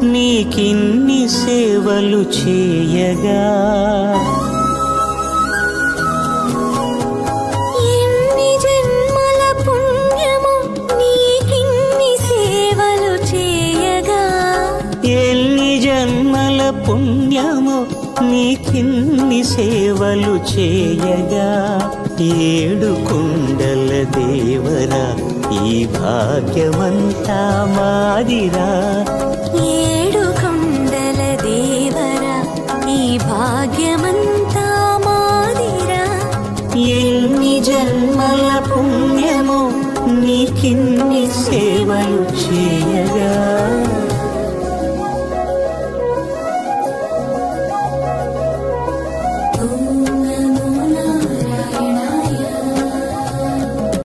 నీకిన్ని సేవలు చేయగా ఎన్ని జన్మల పుణ్యము నీకిన్ని సేవలు చేయగా ఎన్ని జన్మల పుణ్యము నీకిన్ని సేవలు చేయగా ఏడు కొండల దేవరా ఈ భాగ్యమంతా మాదిరా ఏడు కొండల దేవరా ఈ భాగ్యమంతా మాదిరా ఎన్ని జన్మల పుణ్యము నీకిన్ని సేవలు చేయగా